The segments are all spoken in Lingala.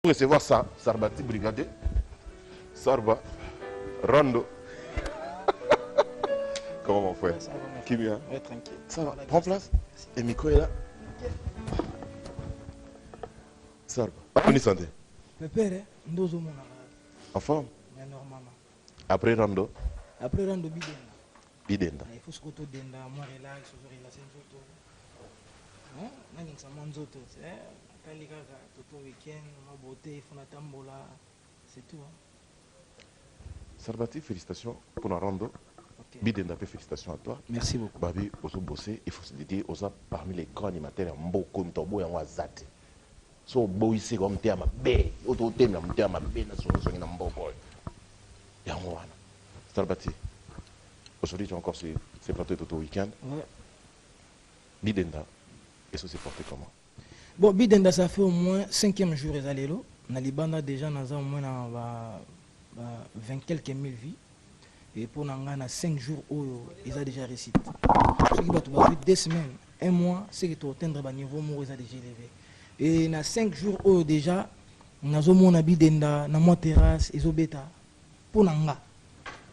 recevoir ça, Sarbati Brigadier, Sarba, Rando. Comment mon frère? Qui vient? Ouais, tranquille. Ça va, prends place. Et Miko est là. Sarba, bonne santé. Pépère, ndozo mon En forme? Normalement. Après Rando? Après Rando Bidenda. Bidenda. Il faut se côté denda, moi relax, relaxer nzoto. Hein? Nani nsama nzoto, c'est kalika toto week-end, ma beauté, fona tambola, c'est tout. Sarbati, félicitations pour la Rando. Okay. Bidenda, félicitations à toi. Merci beaucoup. Babi, oso bossé, il faut se dire, osa parmi les grands animateurs, mboko mtobo ya wazate. So boise comme te ma bé, auto te na mte ma bé na so na mboko. Ya ngwana. Sarbati. Aujourd'hui, tu as encore ces plateaux de tout week-end. Ouais. Bidenda, et ça s'est porté comment? Bon, Bidenda, ça fait au moins 5e jour les allélos. Na Libanda déjà dans au moins 20 quelques mille vies. Et pour nous, 5 jours où ils ont déjà récité. Ce qui va te faire 2 semaines, 1 mois, c'est que tu atteindre le niveau où ils ont déjà élevé. Et dans 5 jours où déjà, nous avons un Bidenda, dans ma terrasse, ils ont bêta. Pour nous,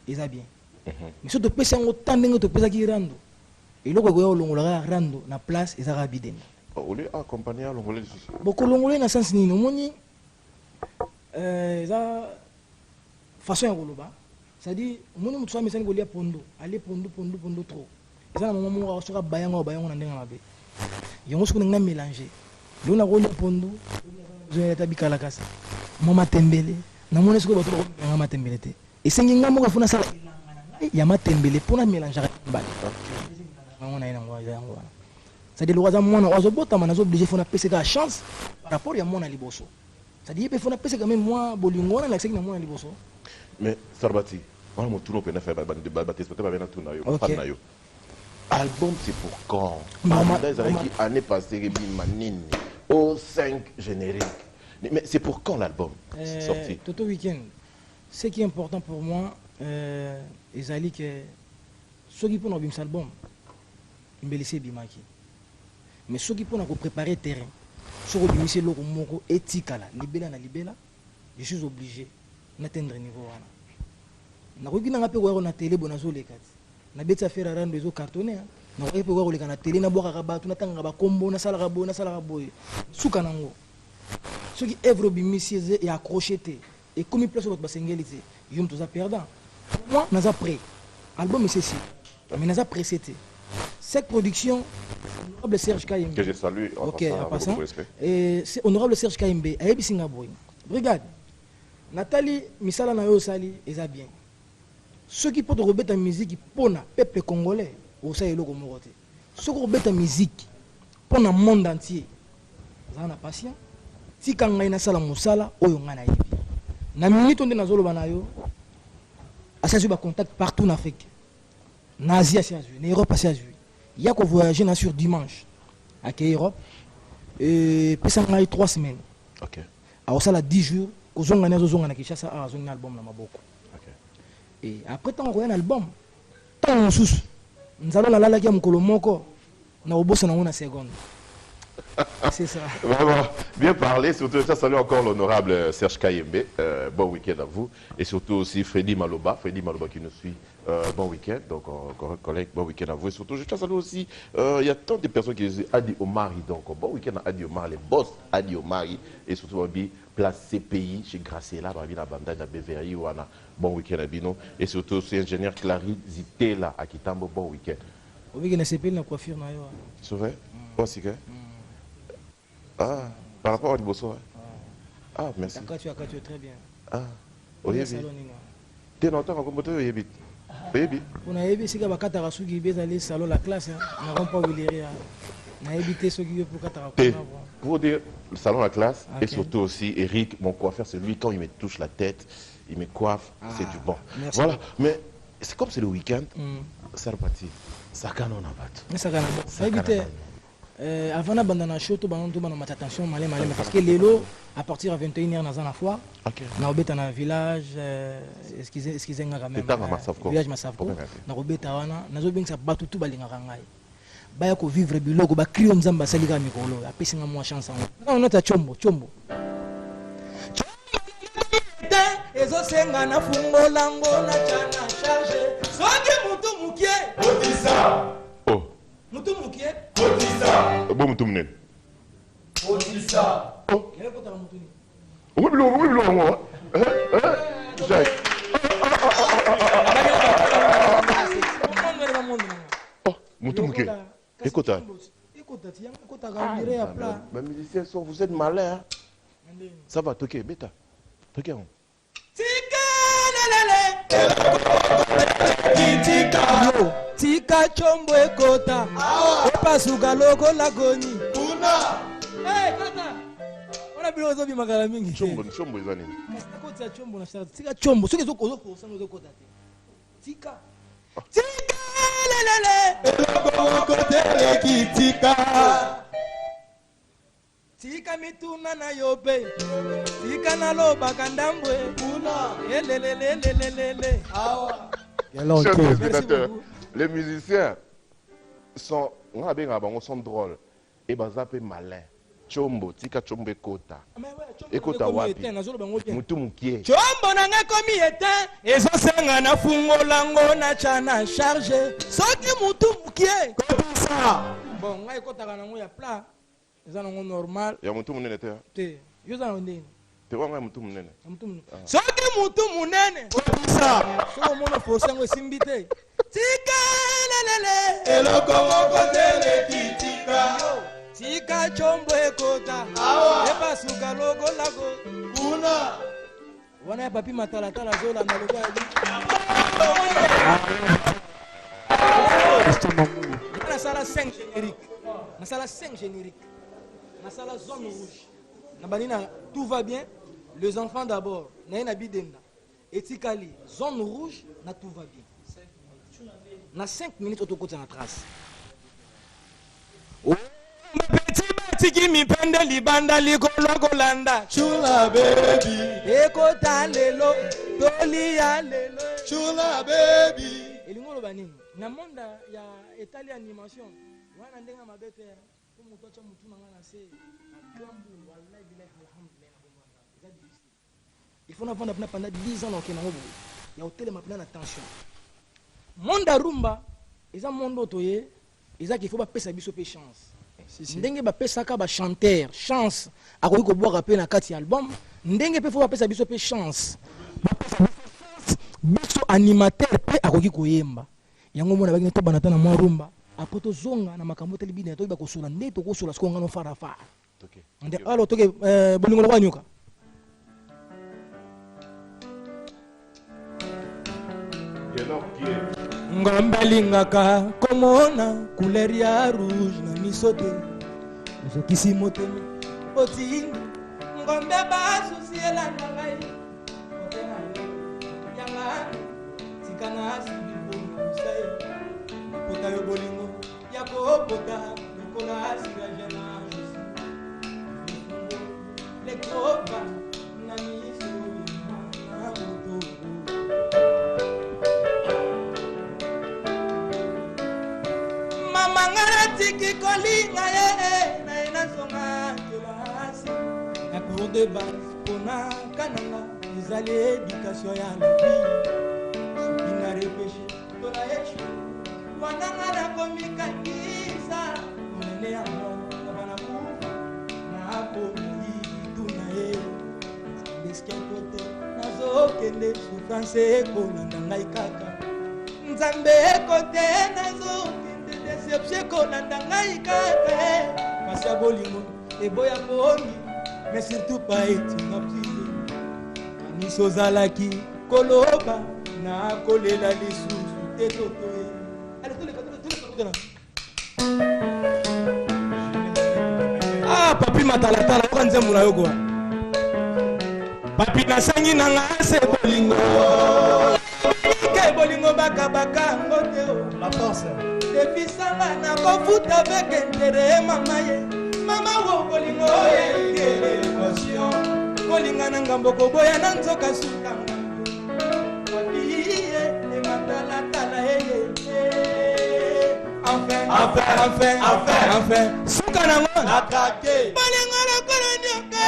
ils ont bien. Mais si tu peux faire autant de choses, tu peux faire rando. Et là, tu peux rando na place, ils ont Bidenda. Au lieu d'accompagner l'ongolais, beaucoup l'ongolais dans le sens ni nous, ils ont façon à Goloba. C'est-à-dire, nous sommes tous les gens qui pondo, aller pondo trop. Et ça, nous sommes bayango na ndenga mabe. Yongo soko nga mélanger. Nous na roli pondo, nous avons été la casa. Mama tembele, na mona soko bato ko mama tembele te. Et sengi nga mo funa sala ya matembele pona mélanger bali. Ngona ina ngwa yango. C'est-à-dire le roi mwana ozo bota mana zo obligé fona pese ka chance par rapport ya mona liboso. C'est-à-dire il faut pese quand même moi bolingo na la seki na mona liboso. Mais Sarbati, on a toujours fait album, c'est pour quand? Année passée, au 5 générique. Mais c'est pour quand l'album sorti? Toto Week-end. Ce qui est important pour moi, c'est que ceux qui font un album, ils me laissent bimaki. Mais ceux qui font préparer le terrain, ceux qui ont fait le éthique, je suis obligé d'atteindre le niveau. Je suis obligé de télé na beta faire rando ezo cartonné na ko epo ko na télé na boka rabatu na tanga ba kombo na sala boy suka nango ce qui œuvre bimisize et accrocheté et comme il place votre basengelité yum tous a perdant moi naza prêt album c'est si mais naza prêt c'était cette production honorable Serge Kayembe que je salue en passant et c'est honorable Serge Kayembe a ebisinga boy regarde Nathalie misala na yo sali eza bien. Ceux qui peuvent remettre la musique pour le peuple congolais, au sein de l'Ogomorote. Ceux qui remettent la musique pour le monde entier, ils ont patience. Si quand on a une salle musala, on a une idée. Na minute on est dans zolo banayo, assasu ba contact partout en Afrique, en Asie, en Europe, en Asie. Il y a qu'on voyager sur dimanche à Europe et puis ça a 3 semaines. OK. Alors ça a 10 jours, qu'on a na Kinshasa a un album na maboko. Et après, tu as un album. Tu as un sous. Nous allons la laguer à Mkolomoko. Nous avons une seconde. C'est ça. Vraiment, bien parlé. Surtout, ça salue encore l'honorable Serge Kayembe. Bon week-end à vous. Et surtout aussi Freddy Maloba. Freddy Maloba qui nous suit. Bon week-end. Donc, encore collègue, bon week-end à vous. Et surtout, je salue aussi. Il y a tant de personnes qui disent Adi Omari. Donc, bon week-end à Adi Omari. Les boss Adi Omari. Et surtout, place CPI chez Graciela, la banda de Beverly, ou bon week-end à Bino. Et surtout, c'est ingénieur Clary Zitela à Kitambo, bon week-end. Oui, il y a CPI la coiffure. C'est vrai? Aussi que? Ah, par rapport à Liboso. Ah, merci. Tu as très bien. Ah, oui. Tu es longtemps en combattant, oui. On a évité si tu as suivi les salons la classe. On n'a pas oublié. On a évité ce qui est pour pour dire le salon la classe, okay. Et surtout aussi Eric, mon coiffeur, c'est lui quand il me touche la tête, il me coiffe, c'est du bon. Merci. Voilà, mais c'est comme c'est le week-end, ça repartit. Ça canon à battre. Ça canon. Ça évite. Avant d'abandonner le show, tout le monde a attention, parce que l'élo, à partir de 21h, dans la foire, on a dans un village, excusez-moi quand même, village Massavko, on a bien ça bat tout balingarangai. Baya ko vivre biloko ba kriyo nzamba salika mikolo apesinga mwa chance ngo on nota chombo ezosenga na fungolango na chana charge soki mutu mukie Otisa. Oh. mutu mukie Otisa. Bon mutu munene. Otisa. Oh. elekotaka mutu ni Oui, moi. Jacques. Oh, mutu muke. Écoute. Mes musiciens sont, vous êtes malins. Hein? Ça va, toquer, bêta. Toquer. Tika chombo ekota epasuka loko lagoni Una. kata ona bilo ozobima kala mingi Chombo ezani. ekota chombo na shaka tika chombo soki ezokosanga ezokota te tika lelele Elokokotele kitika. tika mituna na yo pe tika nalobaka ndambwe kuna elelelelelele Awa. Chers téléspectateurs, les musiciens sont, sont drôles et bazape malins. Chombo, tika chombo ekota. Ekota wapi? Mutu mukie. chombo nanga ekomi ete ezosenga na fungolango na chana charge soki mutu mukie Kotisa. bon ngai ekotaka nango ya plat eza nango normal Ya mutu munene te. te yo eza nango ndeni Te wanga mutu munene. soki mutu munene Kotisa. soki omona force yango esimbi te tika lelele Elokokotele kitika. tika chombo ekota Awa. epasuka loko lako Una. wana ya papi matalatala azolanda loko ya nasala 5 générique nasala 5 générique nasala zone rouge na banina tout va bien les enfants d'abord naye na bidenda etikali zone rouge na tout va bien na 5 minutes otokotisa na trace petit batiki mipende libanda likolo kolanda Chula baby. ekota lelo tolia lelo Chula baby. elingo oloba nini na monde ya etali animation wana ndenge ya mabe te po moto atya motu na nga na se akambu wallahi bilahi alhamdulillah na bomwana eza difficile il faut navanda mpena pendant 10 ans na okende yango boye ya otelema mpena na tension monde ya rumba eza monde oyo toye ezaki il faut bapesa biso mpe chance ndenge bapesaka bachanteur chance akoki kobwaka mpe na kati ya album ndenge mpe fo bapesa biso mpe chance biso animateur mpe akoki koyemba yango mona bakini tobana ta na mwa rumba apres tozonga na makambo teli bino toyeba kosola nde tokosola siko ngano farafara nde alo toke bolingo lokwa nyuka ngombe alingaka komona couleur ya rouge na miso te ozokisi motema otindi ngombe basusi elanda ngai yanga tikana sibibomusa ye pota yo bolingo ya kopota lokola sirajana lekoba na miso na moto mangana tiki kolinga ye na enasonga kelasi na cour de base pona kananga ezali éducation ya lobi soki na repeshe tola yesu wananga nakomikangisa monene ya moto bana kufa nakomi tuna ye eske kote nazokende souffrance ekolanda ngai kaka nzambe ekote nazokende deception kolanda ngai kaka pasi ya bolingo eboya pongi mais surtout pas etinga prive miso ozalaki koloba na kolela lisusu te totoye papi matalatala oka nzembo na yo kwa papi nasangi na nga se bolingo ke bolingo bakabaka ngo te La force. defisanga na kofuta avec intérêt mama ye mama wo bolingo ye émotion kolinga na ngambo koboya na nzoka sukanga papi ye matalatala enfin suka nango Attaqué. bolingo lokola nyoka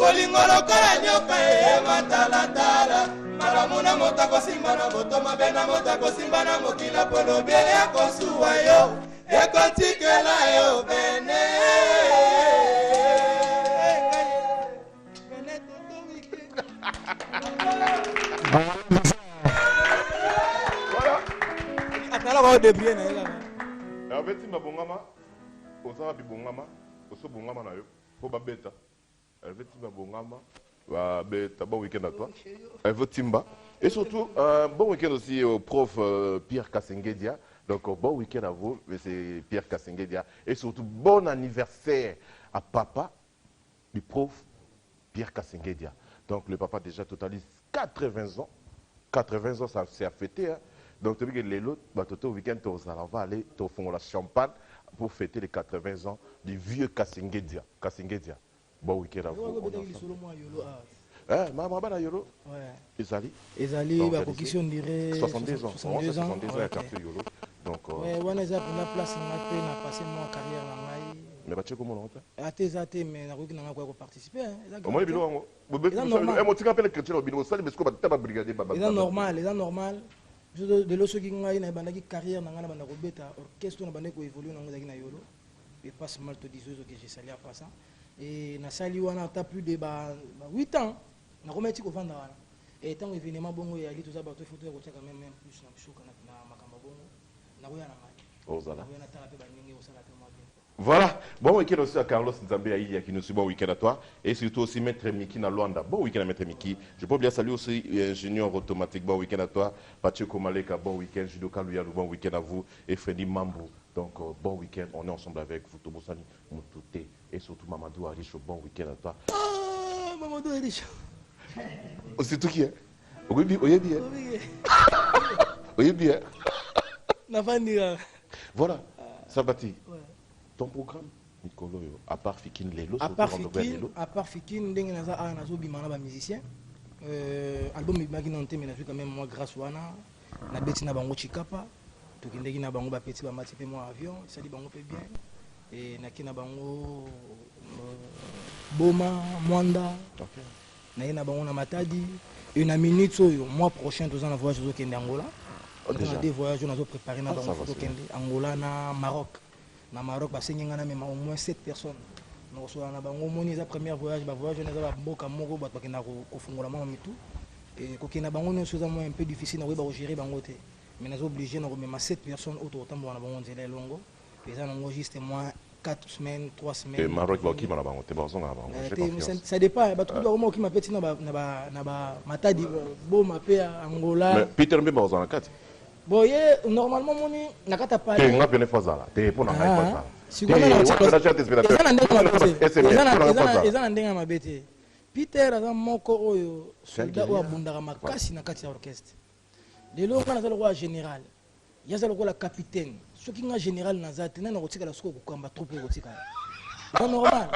bolingo lokola nyoka eye matalatala malamu na moto akosimba na moto mabe na moto akosimba na mokila polobi ekosuwa yo ekotikela yo bene atala ko débrouiller na ela en fait timba bongama osala bibongama oso bongama na yo po babeta elle veut timba bongama babeta bon week-end à toi elle veut timba et surtout bon week-end aussi au prof Pierre Kassengedia. Donc bon week-end à vous, c'est Pierre Kassengedia et surtout bon anniversaire à papa du prof Pierre Kassengedia. Donc le papa déjà totalise 80 ans. 80 ans, ça c'est à fêter. Hein. Donc, tu vois que les autres, au week-end, on va aller au fond de la champagne pour fêter les 80 ans du vieux Kassengedia. Kassengedia. Bon week-end à vous. Eh, maman, bah, Yolo. Ouais. Ezali. Ezali, bah, question, on dirait. 62 ans. 62 ans. 62 ans, à quartier Yolo. Donc. Ouais, on a la place, on a passé mon carrière là. Mais bah, tu sais comment on rentre? Até, mais on a pas participer. Au moins, il y a normal. De l'autre qui a une carrière dans la orchestre, on a évolué dans la Yolo. Et passe mal te disais que j'ai salé après ça. Et na sali on a plus de 8 ans. On a remis au vendre. Et tant événement bon, il y a tout ça, il faut quand même plus dans le show na makambo bon. Na voilà, bon week-end aussi à Carlos Nzambe Aïlia qui nous suit, bon week-end à toi. Et surtout aussi Maître Miki Naluanda, bon week-end à Maître Miki. Je peux bien saluer aussi ingénieur automatique, bon week-end à toi. Pacheco Maleka, bon week-end. Judoka Luyalou, bon week-end à vous. Et Freddy Mambo, donc bon week-end. On est ensemble avec vous, Tobosani Moutouté. Et surtout Mamadou Aricho, bon week-end à toi. Ah, Mamadou Aricho. C'est tout qui est. Oui, bien. Oui, bien. Voilà, Sabati. Ton programme, Nicolo, à part Fikine Lelo, à part Fikine, ndenge naza nazo bimana ba musicien. Album ibaki non te mais nazo quand même moi grâce wana na beti na bango chikapa. To kindeki na bango ba petit ba mati pe moi avion, ça dit bango pe bien. Et na kina bango Boma, Mwanda. OK. Na bango na Matadi. Une minute soyo mois prochain tous en voyage au Kenya Angola. On a des voyages on a préparé na bango au Kenya Angola na Maroc. Na Maroc, bah, même au moins 7 personnes. Nous sommes en Bango, c'est premier voyage, voyage, on a Boka Moro, bah, qui n'a tout. Et quand on a un peu difficile, on a gérer Bangote. Mais nous sommes obligés de mettre 7 personnes autour de Bango, on a longo. Et ça, on juste moins 4 semaines, 3 semaines. Et Maroc, qui m'a Bangote, ça dépend. Bah, tout le monde qui m'a fait, na Matadi, Bo, ma paix Angola. Peter Mbemba, on a 4. Bon, normalement, moni nakata pas. Tu n'as pas de fazala. Tu es pour na fazala. Si vous avez un peu Peter a moko oyo soldat ou abundara makasi na kati ya orchestre. De l'eau on a le roi général. Il y a le roi capitaine. Ce qui est général nazate na rotika la soko kamba trop rotika. C'est normal.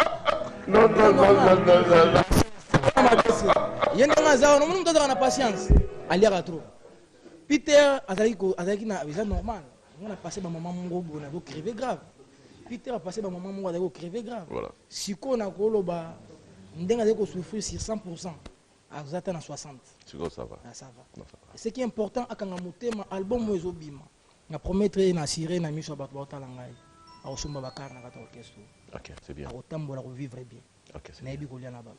Non. Yenda ngaza on munu tozana patience. Ali à trop. Peter azalaki na c'est normal. On a passé ma maman mongo na ko crever grave. Peter a passé ma maman mongo na ko crever grave. Voilà. Si ko na koloba ndenga zeko souffrir sur 100%. Azata na 60. Tu vois ça va. Ah, ça va. Non, ça va. Ce qui est important akanga motema album mo ezobima. Na promettre na assurer na miso bato batala ngai. A osomba bakar na kata orchestre. OK, c'est bien. A otambola ko vivre bien. OK, c'est. Na ebi ko lia na ba.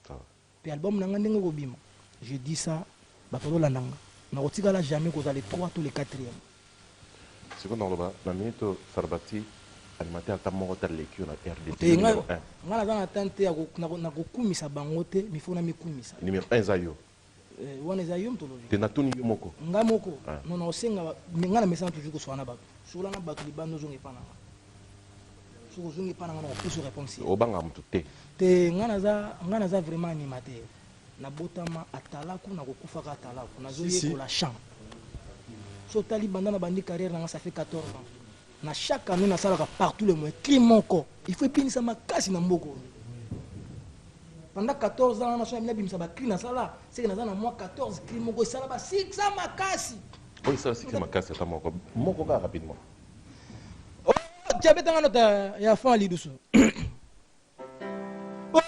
Ça va. Puis album na ndenga ko bima. Je dis ça bato landanga. Na kotikala jamais ko les 3 tous les 4e. C'est quoi dans le bas la minute Sarbati alimentaire ta moko ta lecture na RDT numéro 1. Ngala za na tante na kokumisa bangote mifona mikumisa. Numéro 1 zayo. Wana zayo mtoloji. Te natuni yo moko. Nga moko. Non na osenga ngala message toujours ko swana bato. Sur na bato libando zonge pana. Sur zonge pana ngana ko réponse. Obanga mtu te. Te ngana za vraiment animateur. Na botama atalaku na kokufaka atalaku na zoye ko la chant. So tali bandana bandi carrière na ça fait 14 ans. Na chaque année na sala partout le mois cri mon corps. Il faut pinisa makasi na mboko. Pendant 14 ans na so na bimisa ba cri na sala, c'est que na na mois 14 cri mon corps sala ba 600 makasi. Oui, ça c'est makasi ta moko. Moko ka rapidement. Oh, diabète ngana ta ya fan li douce. Oh,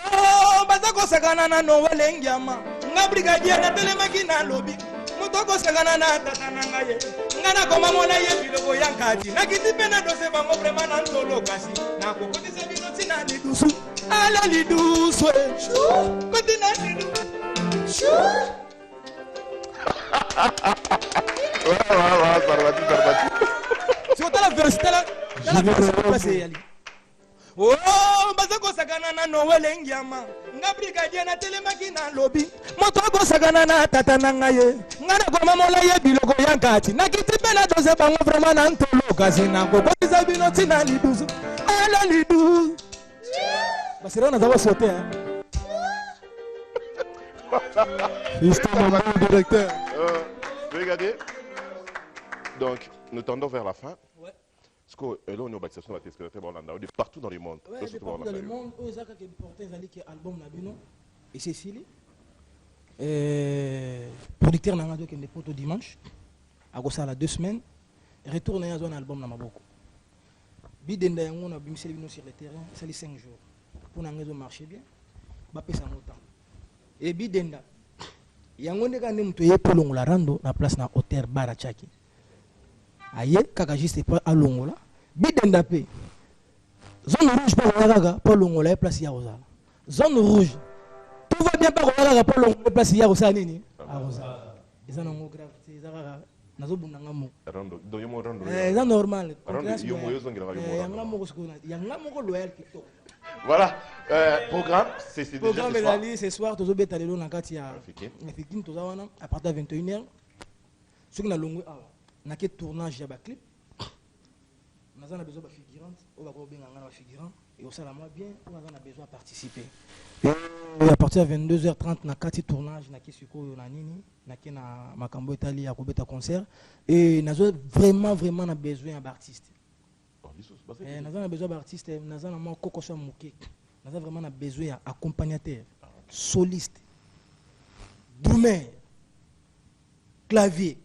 Mutoko sakana na Noel Ngiama. Nga brigadier na telemaki na lobby. Mutoko sakana na tata na ngaye. Ngana koma mona ye biloko yankati. Na kiti pena dose bango vraiment na ntolo kasi. Na kokoti se bino tina lidusu. Ala lidusu. Koti na lidusu. Si on t'a la version, oh, bazako sakana na Noel Ngiama. Nga brigadier na telemaki na lobby. Motoko sakana na tata na ngaye. Ngana koma mola ye biloko yankati. Na kiti pena dose bango vraiment na ntolo kasi. Na kokoti se bino tina lidusu. Ala lidusu. Basira na zaba sauter hein. Justement, mon directeur. Regardez. Donc, nous tendons vers la fin. Ouais. Parce que là, on est au bâtiment de partout dans le monde. Ouais, partout dans le monde. Où est-ce qu'il y a un album Nabino et Cécile. Producteur n'a pas de potes dimanche. À cause de 2 semaines. Retourne à un album dans Maboko. Bidenda on a bimsé sur le terrain. Ça les 5 jours. Pour n'anger marcher bien. Bapé ça montant. Et Bidenda. Yango ne kane mtu ye polongola rando na place na hotel Barachaki. Aye kaka juste pas alongola. Bidenda pe. Zone rouge pas kaka polongola e place ya Rosa. Zone rouge. Tout va bien pas kaka polongola place ya Rosa nini? A Rosa. Ils en ont grave, ils ont nazo bunanga mo. Rando, do yomo rando. C'est normal. Rando yomo yozo ngira yomo. Yanga mo ko yanga mo ko loyal TikTok. Voilà, programme, c'est déjà programme ce soir. Ce soir, tous les talents na kati ya Fikin, tous à partir de 21h. Ce qui na longue na que tournage ya ba clip. Nous avons besoin de figurante, on va bien ngana figurant et au ça la moi bien, on a besoin de participer. Et à partir de 22h30 na kati tournage na kisiko na nini, na ke na makambo Italie ya kobeta concert et nous avons vraiment na besoin d'artistes. Nous avons besoin d'artistes, nous avons Coco Mouké. Nous avons vraiment besoin d'accompagnateurs, solistes, drummers, clavier.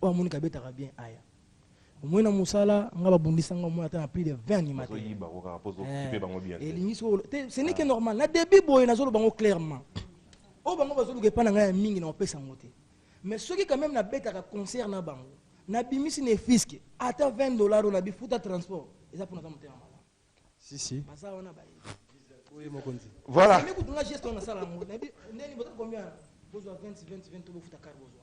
On a bien aya. Au moins, Moussala, on a plus de 20 animateurs. Ce n'est que normal. Na début, on a clairement. On a pas mingi na opesa ngote. Mais ceux qui quand même na bête à concert na bango. Na bimisi ne fisque ata $20 on a bifuta transport. Et ça pour nous monter en malade. Si. Basa on a baillé. Oui, mon conti. Voilà. Mais quand on a geste on a ça là. Nani boto combien? Besoin 20 to futa car besoin.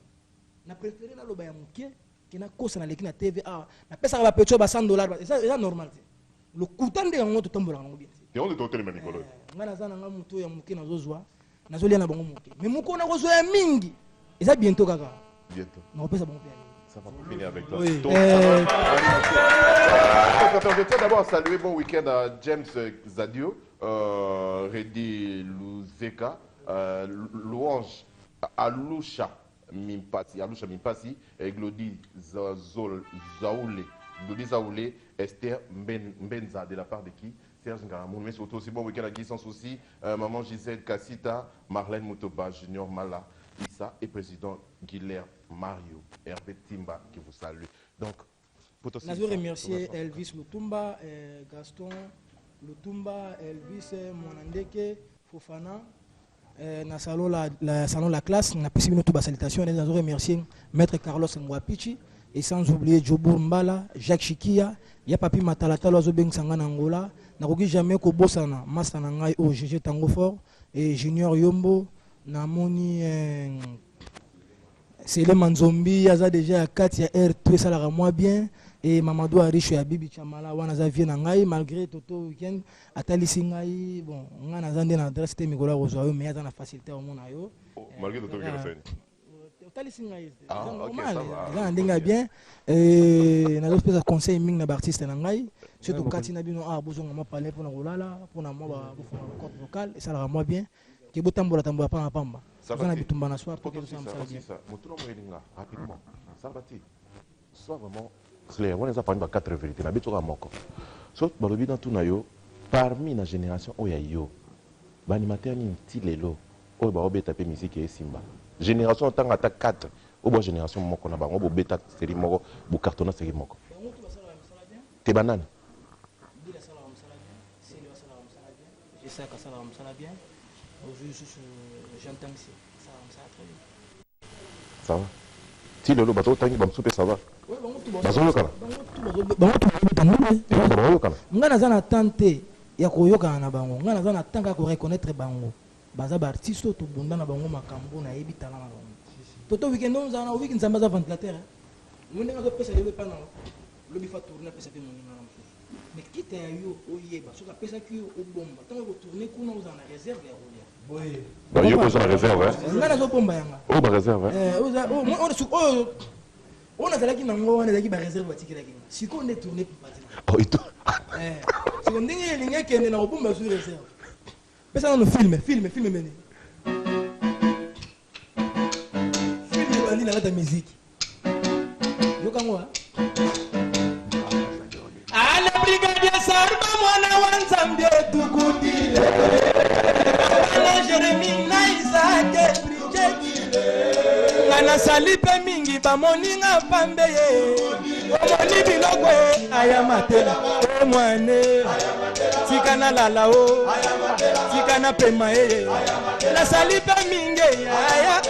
Na préféré na loba ya muke qui na kosa na leki na TVA. Na pesa ba petro ba $100. Et ça normal. Le coûtant de ngo to tombola ngo bien. Et on est au téléphone Nicolas. Ngana zana nga muto ya muke na zozwa. Na zolia na bango muke. Mais muko na kozwa ya mingi. Et ça bientôt kaka. Bientôt. Na pesa bango bien. Ça va pour finir avec toi. Oui. Donc, je tiens d'abord à saluer bon week-end à James Zadio, Reddy Luzeka, Louange Alusha Mimpasi, et Glody Zaoulé, Esther Mbenza, de la part de qui? Serge Ngaramou, mais surtout aussi bon week-end à Guy sans souci, maman Gisèle Kassita, Marlène Moutoba, Junior Mala, Issa et président Guilherme Mario, Hervé Timba qui vous salue. Donc, je veux remercier Elvis Lutumba, Gaston Lutumba, Elvis Monandeke, Fofana, salon la classe, on a pu une salutation. Je veux remercier Maître Carlos Ngwapichi et sans oublier Jobour Mbala, Jacques Chikia, ya papi Matalata, l'oiseau Beng Sangana Angola, n'a jamais qu'au Bossana, Mastanangai au GG Tango Fort et Junior Yombo, Namoni. C'est le Manzombi, il y a déjà 4, il y a R3, ça la moi bien. Et Mamadou Arish et Bibi Chamala, on a vu Nangaï, malgré Toto week-end, Atali Singaï, bon, on a une adresse, Mikola Rosario, mais il y a une facilité au monde. Malgré Toto week-end, Atali Singaï, c'est normal, il y a un dingue bien. Et on a d'autres conseils, il y a un artiste Nangaï, surtout quand il y a besoin de parler pour nous, pour nous, pour vocal, et ça la moi bien. Qui est tambola tambola pas pamba. Ça va être un soir pour que ça me ça. Rapidement. Ça va être. Soit vraiment clair. On les a parlé de 4 vérités. Na beto moko. Sauf balobi dans tout nayo parmi la génération oyayo. Ba animateur ni tilelo. O ba obeta pe musique et simba. Génération tant ata 4. O bo génération moko na bango bo beta série moko, bo cartonna série moko. Te banane. Je sais que ça va me bien. J'entends que ça va très bien. Ça va. Si le bateau tangi bamsoupe ça va. Oui, Bazoloka. nga naza na tante ya koyokana na bango nga naza na tanga ko reconnaître bango baza ba artiste to bunda na bango makambo na yebi tala na bango toto weekend on za na weekend nzamba za ventilateur mo ndenge zo pesa lewe pa na lobi fa tourner pesa pe moninga na mfufu mais kita ya yo oyeba soka pesa ki yo obomba tango ko tourner kuna oza na réserve ya rolia boye Bah yo ko réserve hein. nga nazo bomba yanga Oh ba réserve hein. on azalaki nango wana ezalaki bareserve batikelaki sikoyo nde tourne pipati Oh ito. siko ndenge elingi ekende na kobomba sur reserve pesa nano filme mene filme ebandi na kata musike yokango ale brigadier sarba mwana wa nzambe tukutile ana jeremi na isake brigadier ngana sali pe mingi bamoninga pambe ye omoni biloko aya matela o mwane tika na lala o tika na pema ye na sali pe mingi aya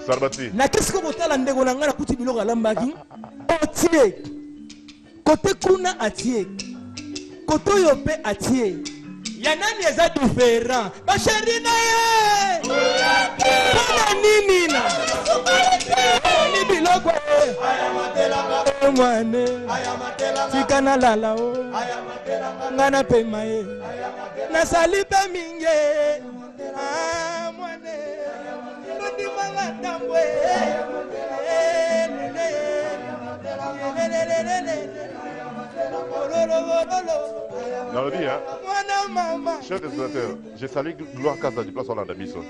Sarbati. na kesiko kotala ndeko na nga na kuti biloko alambaki otie kote kuna atie kote oyo mpe atie ya nani eza différent basheri na ye mpona nini na ni biloko e mwane tika na lala o nga na pema ye nasali mpe mingi mwane ndimanga ndambwe Dans le dit, hein. Chers téléspectateurs, j'ai salué Gloire Casa du Place Hollande Bisso.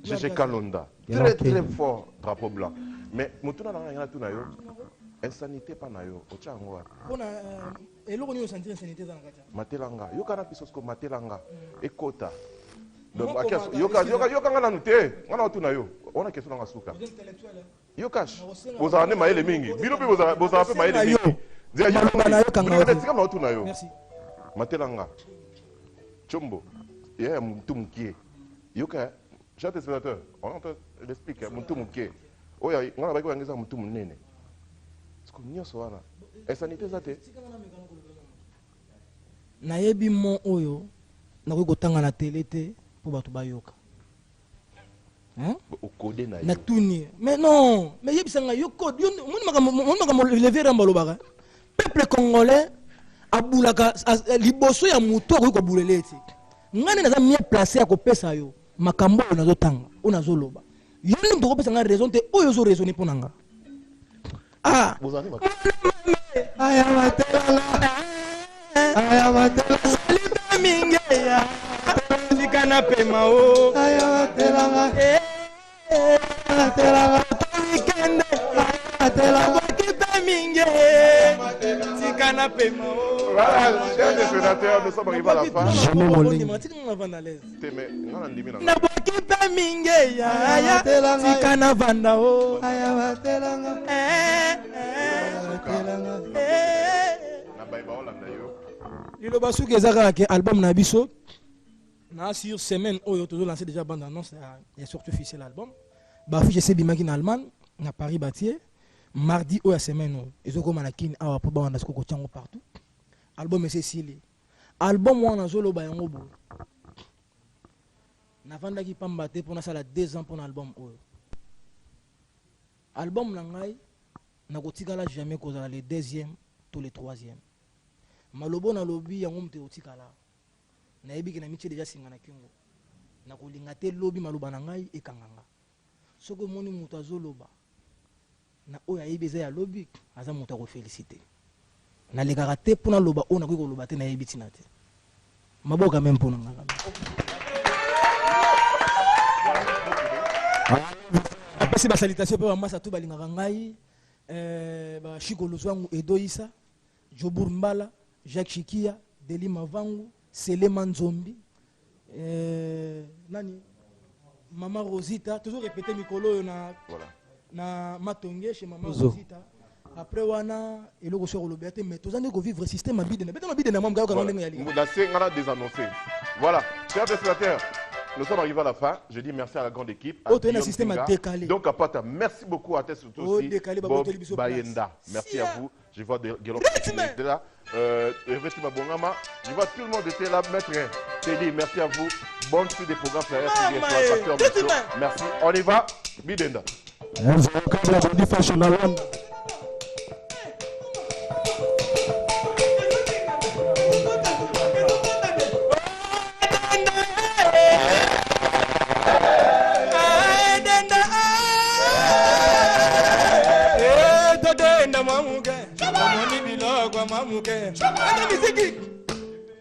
GG Kalonda. Très très fort drapeau blanc. Mais Moutuna n'a rien à tout nayo. Insanité pas nayo. Ocha ngwa. Pona eloko ni sentir insanité za ngata. Matelanga. Yoka na pisosko Matelanga. Ekota. Donc yoka ngana nute. Ngana tout nayo. On a question nga suka. Yokash. Boza ne maele mingi. Bino pe boza pe maele mingi. Merci. Matelanga. Chombo. Il y a Moutoumkie. Yoka, chers téléspectateurs, on te l'explique, Moutoumkie. Oh, il y a un Moutoum Nene. Est-ce que nous sommes là? Est-ce que nous sommes là? Nayebi mon oyo, nakoki kotanga na télé te pour bato bayoka. Hein? Au code na. Na tuni. Mais non, mais yebisanga yo code. Yo mon lever rambalobaka. Peuple congolais abulaka liboso ya muto ko kobulele eti ngani naza mieux placé à kopesa yo makambo nazo tanga onazoloba yo ndi ndoko pesa nga raison te oyo zo raisonner ponanga Bozani ma. aya matela saliba mingeya likana pema o aya matela weekend matela kita minge tikana pema o. Voilà, chers téléspectateurs, nous sommes arrivés à la fin. Na bokita minge ya tikana vanda o aya matelanga liloba soki eza kaka ke album na biso na sur semaine oyo tozo lancer déjà bande annonce ya sortie officielle album bafiche esebimaki na Allemagne na Paris Batier mardi oyo ya semaine oyo ezokoma na kini awa po bawanda siko kotiango partout album esesili album wana azoloba yango boye navandaki pamba te mpona sala 2 ans mpona album oyo album na ngai nakotikala jamais kozala le 2e to le 3e malobo na lobi yango moto otikala nayebiki na mitie deja singa na kingo nakolinga te lobi maloba na ngai ekanganga soki omoni moto azoloba na oyo ayebi eza ya lobi aza moto akofélicité nalekaka te mpona loba oyo nakoki koloba te nayebi ntina te maboka me mpona ngaka apesi basalitation mpe bamasa to balingaka ngai bashikolo zwangu edoisa Jobur Mbala, Jacques Chikia, Deli Mavangu, Selema Nzombi, nani, Maman Rosita, toujours répéter Mikolo na Matonge chez Maman Rosita, après wana eloko so kolobia te mais tozande ko vivre système abide na beta mabide na mwa ngaka ndenge yali Voilà. On a désannoncé. Voilà, chers téléspectateurs, nous sommes arrivés à la fin. Je dis merci à la grande équipe. À un Guillaume système Kinga. décalé. Donc à Pata, merci beaucoup à toi surtout aussi. Décalé, Bob Baboto Libiso Bayenda. Merci Si, à vous. Je vois Guillaume qui était là. Hervé Tibabongama. Je vois tout le monde était là. Maître Teddy, merci à vous. Bonne suite des programmes Flyer TV. Merci. On y va. Bidenda.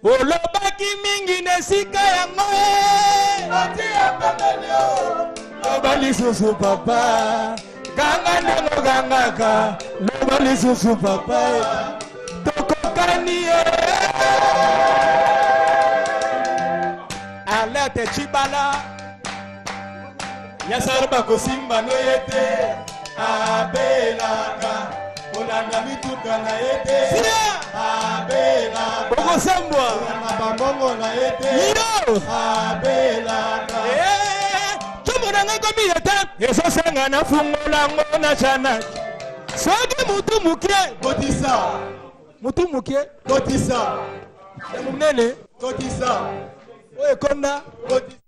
olobaki mingi na esika yango loba lisusu papa ganga ndenge ogangaka loba lisusu papa tokokani ye alete cibala yasara bakosimba no ye te abelaka olanda mituka na ye te abelaka okosambwa olanda bambongo na ye te abelaka tomona ngai komi ye te ezosenga na fungolango na chanaki soki mutu mukie kotisa mutu mukie kotisa munene kotisa oyo ekonda kotisa